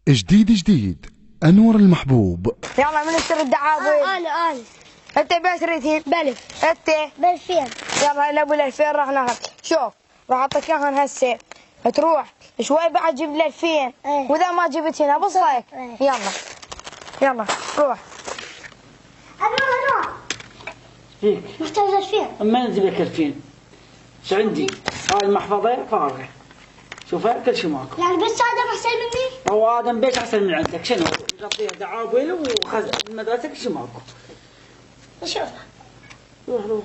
جديد أنور المحبوب. يلا من اشتري الدعابة؟ انا انت ب20 بلف انت ب2000. يلا هلا ب2000 راح ناخذ. شوف راح اعطيك اياها هسه تروح شوي بعد جيب لي 2000 واذا ما جبت هنا بصك. يلا روح. انا فيك محتاج 2000. ما نجيب لك 2000. شو عندي؟ هاي المحفظة فارغة. شوفها كل شيء ماكو. يعني بس ادم احسن مني؟ هو ادم بيك احسن من عندك. شنو؟ نعطيه دعابل وخزن المدرسة كل شيء ماكو. نشوفها. روح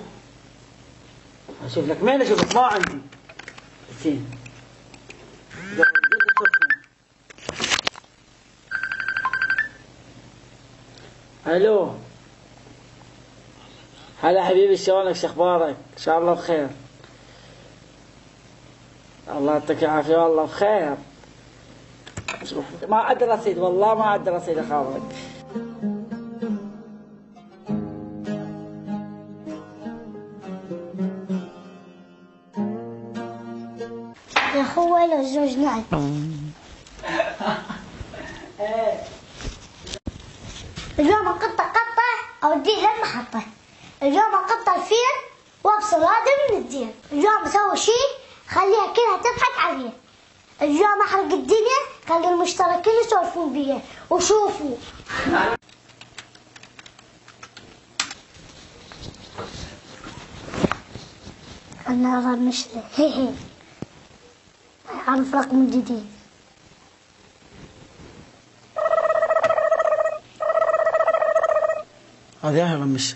اشوف لك. مين اشوفك؟ ما عندي. زين. الو. هلا حبيبي، شلونك؟ شو اخبارك؟ ان شاء الله بخير. الله يعطيك العافيه. والله بخير. ما عاد رصيد، والله ما عاد رصيد اخابرك. يا اخوي لو زوجنا اليوم قطة اوديه للمحطة. اليوم قطة الفيل وابصر هذا من الدين. اليوم اسوي شيء خليها كلها تضحك عليه. اليوم احرق الدنيا خلي المشتركين يسولفون بيه. وشوفوا انا ارى المشله. هي اعرف رقم جديد. هذا اهلا مش.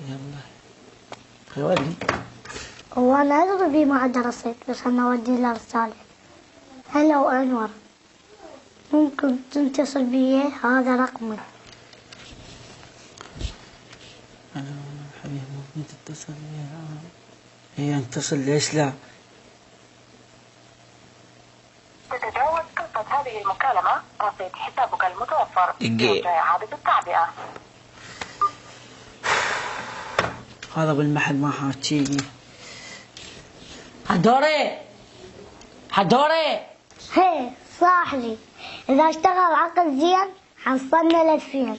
يلا خيولي. هو انا ادري بيه ما عنده رصيد، بس انا اودي له رسالة. هلا انور، ممكن تتصل بي؟ هذا رقمي. حبيبي ممكن تتصل بي؟ هي نتصل ليش لا؟ تتجاوز قصة هذه المكالمة رصيد حسابك المتوفر. يرجى إعادة التعبئة. هذا بالمحل ما حاكيني. حدوري هي صاحلي، اذا اشتغل عقل زين حصلنا 2000.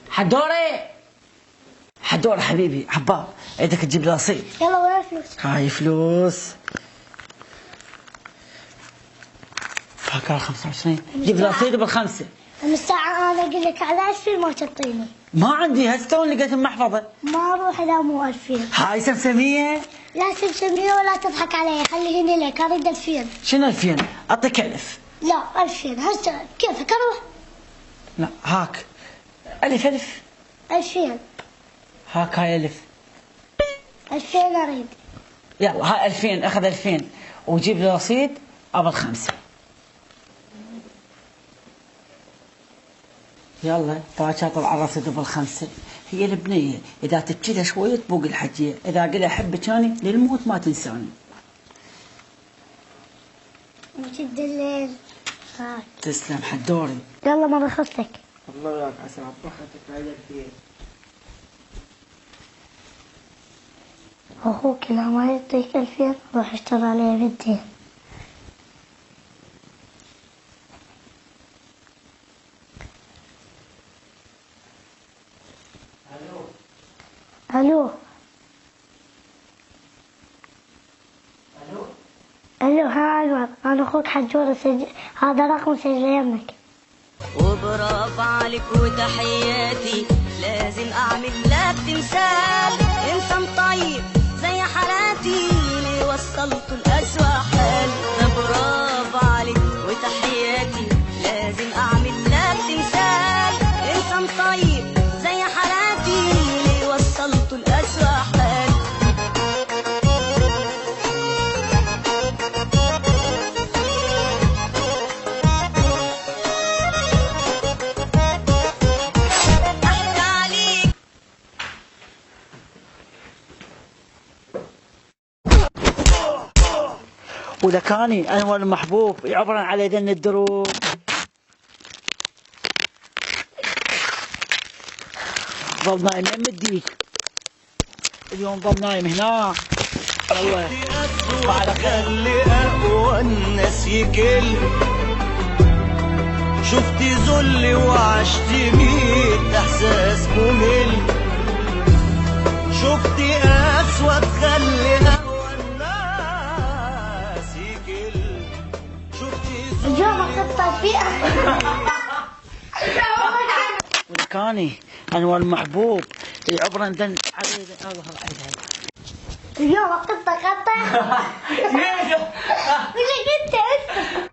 حدوري حبيبي حباب، ايدك تجيب لي رصيد. يلا وين فلوس؟ هاي فلوس. فاكر 25. جيب لي رصيد بالخمسة. من الساعة انا اقول لك على 2000 ما تعطيني. ما عندي، هسه توني لقيت المحفظة. ما اروح اذا مو 2000. هاي سمسمية. لا سمسمية ولا تضحك علي، خليهن لك. اريد 2000. شنو 2000؟ اعطيك 1000. لا 2000 هسه كيفك اروح؟ لا هاك 1000. 2000. هاك هاي 1000. 2000 اريد. يلا هاي 2000. اخذ 2000 وجيب لي رصيد قبل 5. يلا باكر طلع الرصيد قبل 5. هي البنية إذا تبكي لها شوية تبوق الحجية، إذا قلها أحبك أنا للموت ما تنساني. وشد الليل. هاك. تسلم حدوري. يلا ما بخصك. الله وياك عسى عبختك عيدك فيه. اخوك لا ما يعطيك 2000 روح اشتري عليه بالدين. الو ها انور، انا اخوك حجور. هذا رقم سجل يمك. وبرافو عليك وتحياتي، لازم اعمل لك تمثال. انسان طيب زي حالاتي اللي وصلته لأسوأ حال. ده برافو عليك وتحياتي، لازم اعمل لك تمثال. انسان طيب زي حالاتي اللي وصلته لأسوأ حال. ولكاني أنور المحبوب عبرا على دن الدروب. ظل نايم من مديك اليوم، ظل نايم هنا. والله خلي أقوى الناس يكل شفتي ذل وعشتي ميت احساس ممل، شفتي اسود خلي اقوى الناس يكل، شفتي اليوم قطة فيها والكاني انور المحبوب عبرا دن علي اظهر عليها اليوم قطة ولا انت